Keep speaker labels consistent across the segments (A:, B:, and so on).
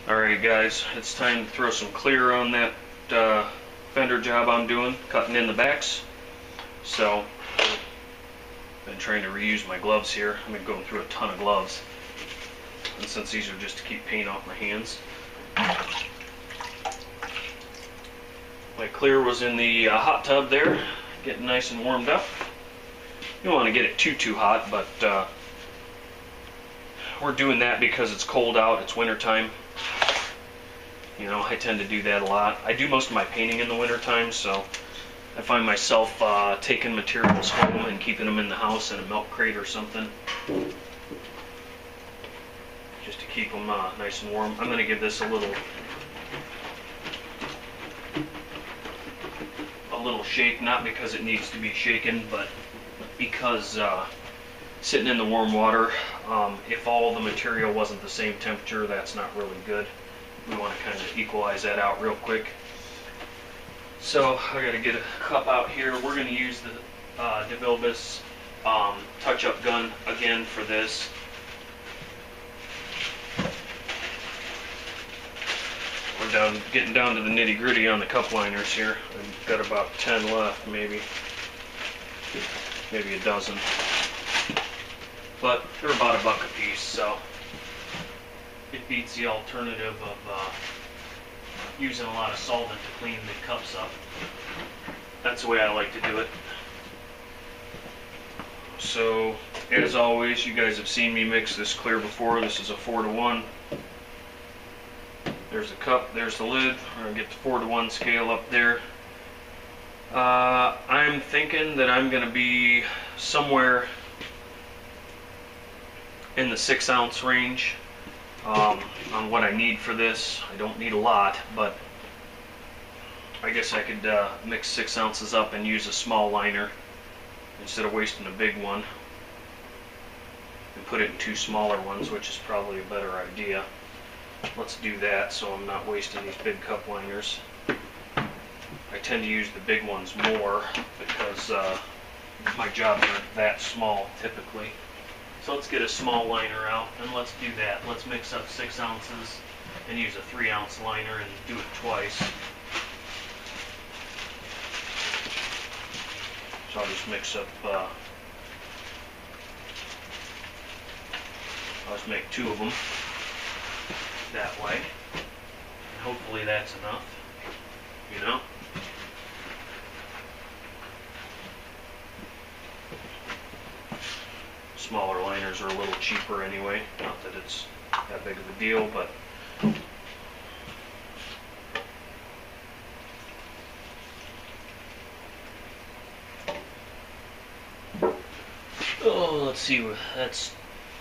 A: Alright guys, it's time to throw some clear on that fender job I'm doing, cutting in the backs. So, I've been trying to reuse my gloves here. I've been going through a ton of gloves. And since these are just to keep paint off my hands. My clear was in the hot tub there, getting nice and warmed up. You don't want to get it too hot, but we're doing that because it's cold out, it's winter time. You know, I tend to do that a lot. I do most of my painting in the winter time, so I find myself taking materials home and keeping them in the house in a milk crate or something, just to keep them nice and warm. I'm going to give this a little shake, not because it needs to be shaken, but because sitting in the warm water, if all the material wasn't the same temperature, that's not really good. We want to kind of equalize that out real quick. So I got to get a cup out here. We're going to use the Devilbiss touch-up gun again for this. We're getting down to the nitty-gritty on the cup liners here. I've got about 10 left, maybe a dozen. But they're about $1 a piece, so it beats the alternative of using a lot of solvent to clean the cups up. That's the way I like to do it. So, as always, you guys have seen me mix this clear before. This is a 4-to-1. There's the cup, there's the lid. We're going to get the 4-to-1 scale up there. I'm thinking that I'm going to be somewhere in the 6-ounce range on what I need for this. I don't need a lot, but I guess I could mix 6 ounces up and use a small liner instead of wasting a big one, and put it in 2 smaller ones, which is probably a better idea. Let's do that so I'm not wasting these big cup liners. I tend to use the big ones more because my jobs aren't that small typically. So let's get a small liner out and let's do that. Let's mix up 6 ounces and use a 3-ounce liner and do it twice. So I'll just mix up, I'll just make 2 of them that way. And hopefully that's enough, you know. Smaller liners are a little cheaper anyway, not that it's that big of a deal, but oh, let's see, that's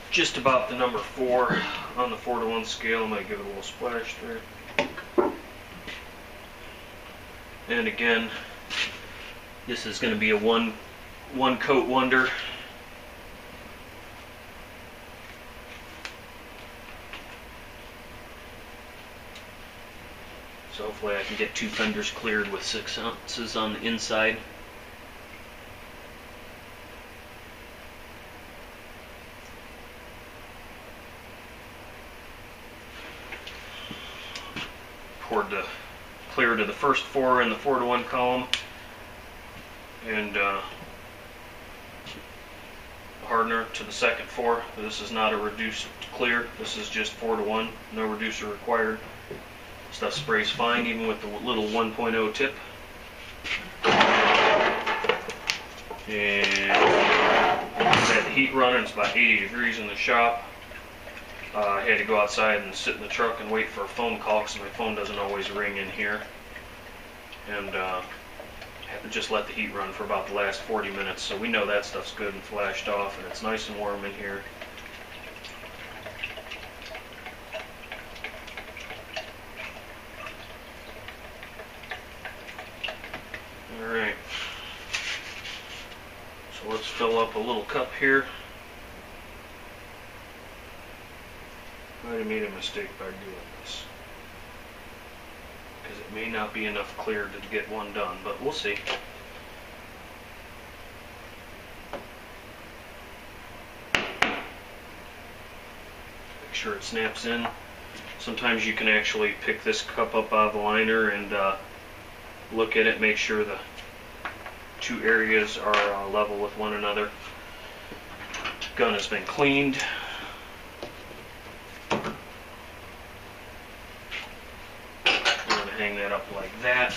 A: just about the number 4 on the 4-to-1 scale. I might give it a little splash there. And again, this is going to be a one coat wonder. So hopefully I can get 2 fenders cleared with 6 ounces on the inside. Poured the clear to the first 4 in the 4-to-1 column, and hardener to the second 4. This is not a reduced clear. This is just 4-to-1. No reducer required. Stuff sprays fine, even with the little 1.0 tip. And I had the heat running. It's about 80 degrees in the shop. I had to go outside and sit in the truck and wait for a phone call because my phone doesn't always ring in here. And I had to just let the heat run for about the last 40 minutes. So we know that stuff's good and flashed off, and it's nice and warm in here. Alright, so let's fill up a little cup here. I might have made a mistake by doing this, because it may not be enough clear to get one done, but we'll see. Make sure it snaps in. Sometimes you can actually pick this cup up out of the liner and look at it, make sure the two areas are level with one another. Gun has been cleaned. I'm going to hang that up like that.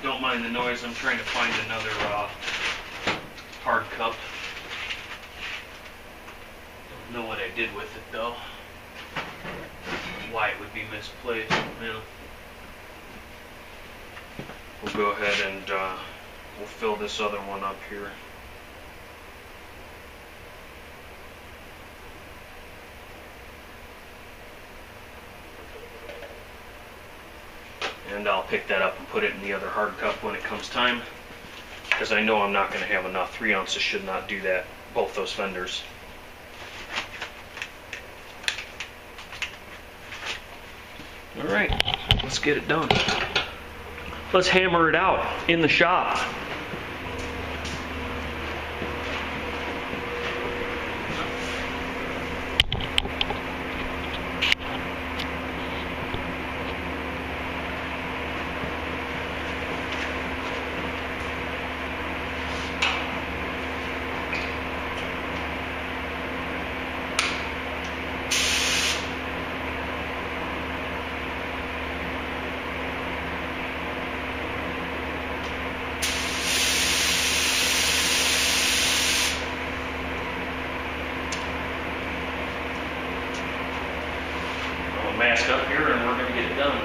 A: Don't mind the noise, I'm trying to find another hard cup. Don't know what I did with it though. Why it would be misplaced. Yeah. We'll go ahead and we'll fill this other one up here. And I'll pick that up and put it in the other hard cup when it comes time, because I know I'm not going to have enough. 3 ounces should not do that, both those fenders. Alright, let's get it done. Let's hammer it out in the shop. Mask up here and we're going to get it done.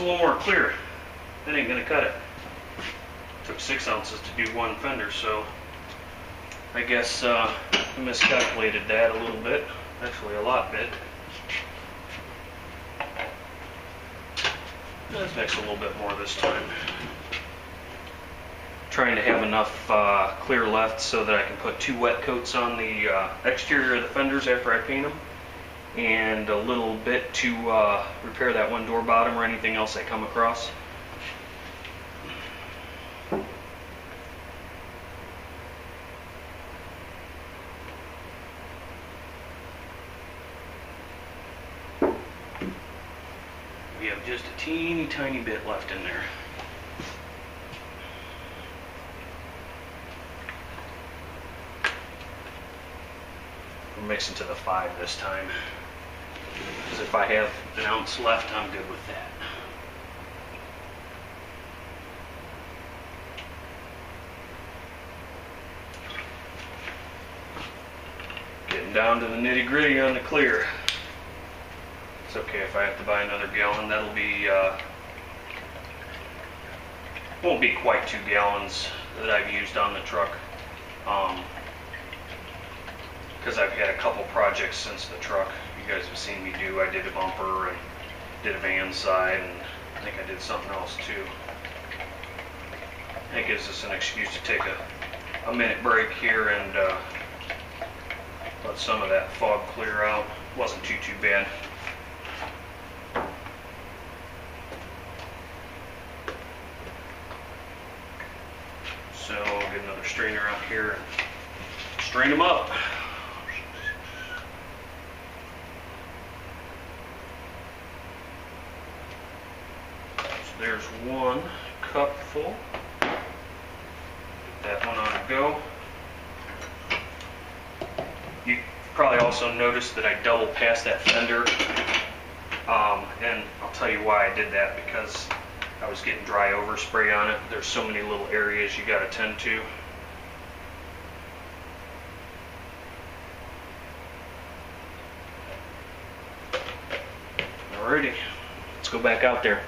A: little more clear. That ain't gonna cut it. Took 6 ounces to do one fender, so I guess I miscalculated that a little bit. Actually, a lot bit. Let's mix a little bit more this time. Trying to have enough clear left so that I can put 2 wet coats on the exterior of the fenders after I paint them, and a little bit to repair that one door bottom or anything else I come across. We have just a teeny tiny bit left in there. We're mixing to the 5 this time, because if I have an ounce left, I'm good with that. Getting down to the nitty-gritty on the clear. It's okay if I have to buy another gallon. That'll be, won't be quite 2 gallons that I've used on the truck. Because I've had a couple projects since the truck. You guys have seen me do. I did a bumper and did a van side, and I think I did something else too. That gives us an excuse to take a minute break here and let some of that fog clear out. Wasn't too bad. So I'll get another strainer out here and strain them up. So there's 1 cup full. Get that one on a go. You probably also noticed that I double passed that fender, and I'll tell you why I did that, because I was getting dry overspray on it. There's so many little areas you got to tend to. Alrighty, let's go back out there.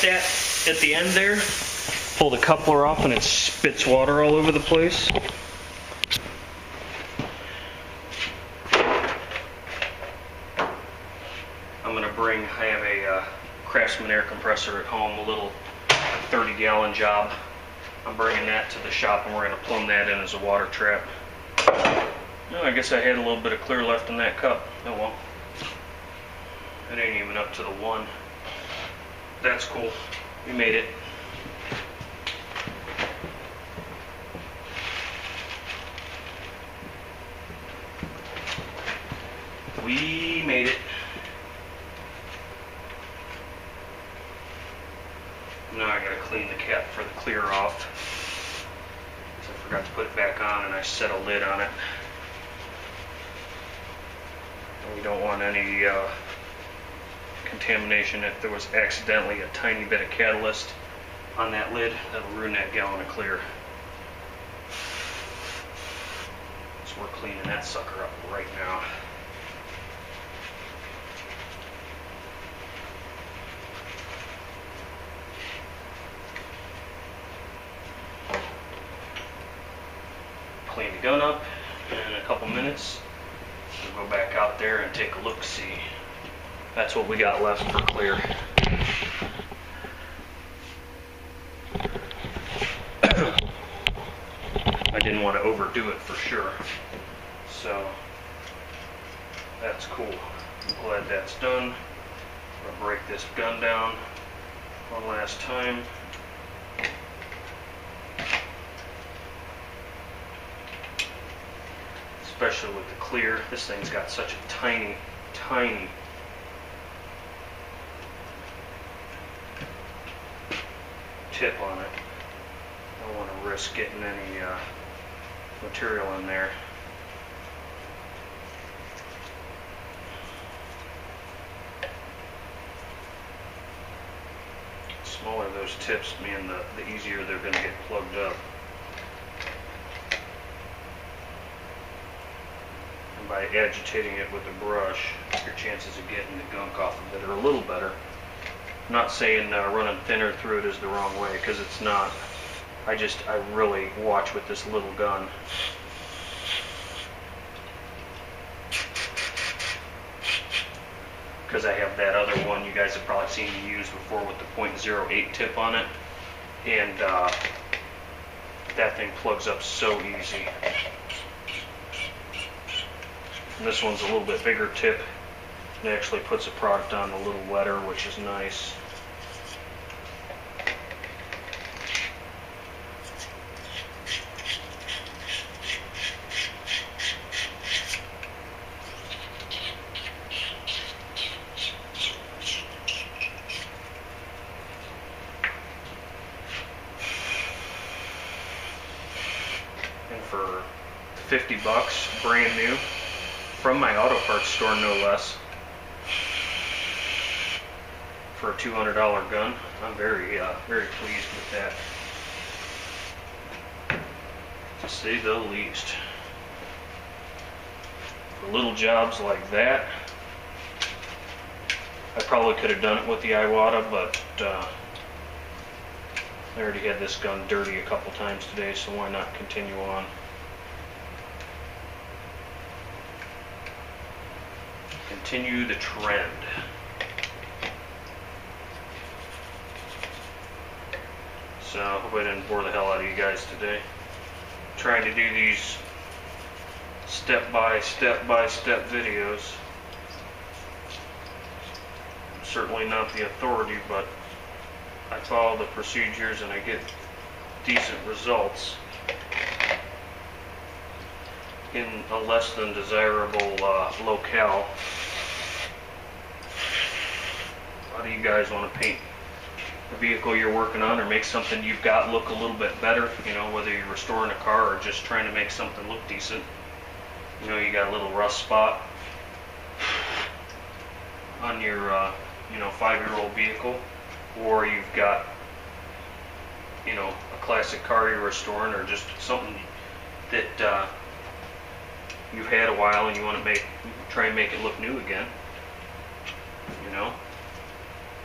A: that at the end there, pull the coupler off and it spits water all over the place. I have a Craftsman air compressor at home, a little 30-gallon job. I'm bringing that to the shop and we're going to plumb that in as a water trap. Oh, I guess I had a little bit of clear left in that cup. Oh well. It ain't even up to the one. That's cool. We made it. We made it. Now I gotta clean the cap for the clear off. So I forgot to put it back on and I set a lid on it. And we don't want any contamination. If there was accidentally a tiny bit of catalyst on that lid, that'll ruin that gallon of clear. So we're cleaning that sucker up right now. Clean the gun up, and in a couple minutes we'll go back out there and take a look-see. That's what we got left for clear. I didn't want to overdo it for sure, so that's cool. I'm glad that's done. I'm going to break this gun down one last time. Especially with the clear, this thing's got such a tiny tip on it. I don't want to risk getting any material in there. The smaller those tips, man, the easier they're going to get plugged up. By agitating it with a brush, your chances of getting the gunk off of it are a little better. I'm not saying running thinner through it is the wrong way, because it's not. I really watch with this little gun. Because I have that other one you guys have probably seen me use before with the .08 tip on it, and that thing plugs up so easy. And this one's a little bit bigger tip. It actually puts the product on a little wetter, which is nice. And for $50, brand new, from my auto parts store, no less, for a $200 gun. I'm very pleased with that, to say the least. For little jobs like that, I probably could have done it with the Iwata, but I already had this gun dirty a couple times today, so why not continue on? Continue the trend. So I hope I didn't bore the hell out of you guys today. I'm trying to do these step-by-step videos. I'm certainly not the authority, but I follow the procedures and I get decent results in a less than desirable locale. A lot of you guys want to paint the vehicle you're working on or make something you've got look a little bit better, you know, whether you're restoring a car or just trying to make something look decent. You know, you got a little rust spot on your you know, 5-year-old vehicle, or you've got, you know, a classic car you're restoring, or just something that you've had a while and you want to try and make it look new again, you know.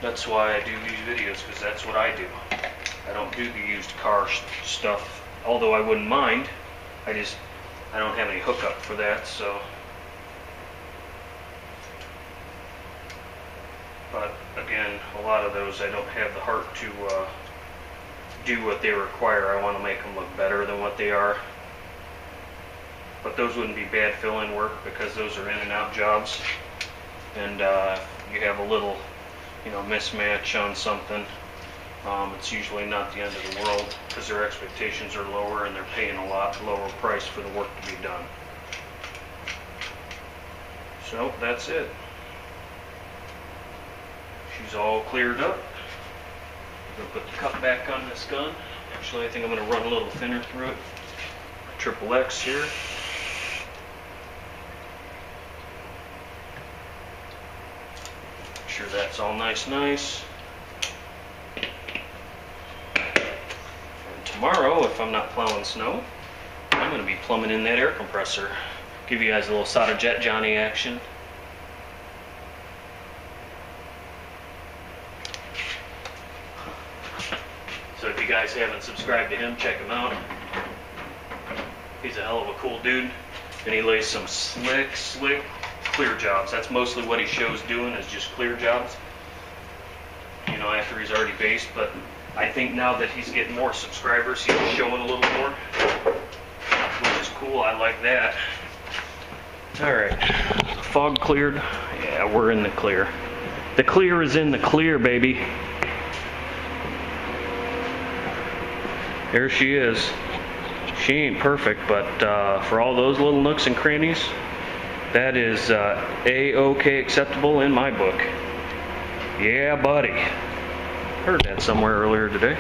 A: That's why I do these videos, because that's what I do. I don't do the used car stuff, although I wouldn't mind. I don't have any hookup for that, so. But again, a lot of those I don't have the heart to do what they require. I want to make them look better than what they are. But those wouldn't be bad fill-in work, because those are in and out jobs. And you have a little, mismatch on something. It's usually not the end of the world, because their expectations are lower and they're paying a lot lower price for the work to be done. So that's it. She's all cleared up. I'm going to put the cup back on this gun. Actually, I think I'm going to run a little thinner through it. Triple X here. Make sure that's all nice. And tomorrow, if I'm not plowing snow, I'm going to be plumbing in that air compressor. Give you guys a little solder jet Johnny action. So if you guys haven't subscribed to him, check him out. He's a hell of a cool dude, and he lays some slick clear jobs. That's mostly what he shows doing, is just clear jobs, after he's already based. But I think now that he's getting more subscribers, he's showing a little more, which is cool. I like that. Alright, fog cleared. Yeah, we're in the clear. The clear is in the clear, baby. There she is. She ain't perfect, but for all those little nooks and crannies, that is A-OK acceptable in my book. Yeah, buddy. Heard that somewhere earlier today.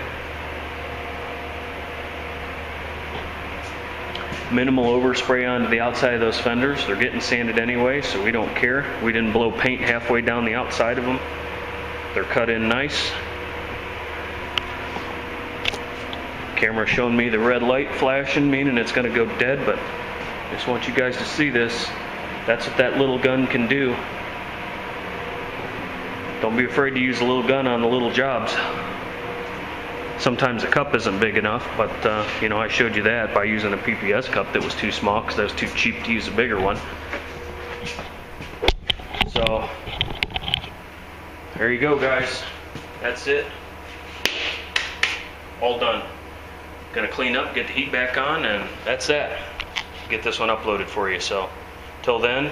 A: Minimal overspray onto the outside of those fenders. They're getting sanded anyway, so we don't care. We didn't blow paint halfway down the outside of them. They're cut in nice. Camera showing me the red light flashing, meaning it's going to go dead, but I just want you guys to see this. That's what that little gun can do. Don't be afraid to use a little gun on the little jobs. Sometimes the cup isn't big enough, but I showed you that by using a PPS cup that was too small, because that was too cheap to use a bigger one. So there you go, guys. That's it. All done. Gonna clean up, get the heat back on, and that's that. Get this one uploaded for you. So till then,